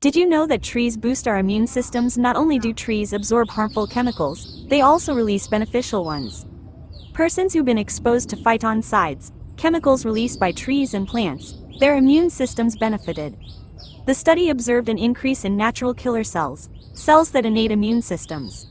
Did you know that trees boost our immune systems? Not only do trees absorb harmful chemicals, they also release beneficial ones. Persons who've been exposed to phytoncides, chemicals released by trees and plants, their immune systems benefited. The study observed an increase in natural killer cells, cells that innate immune systems.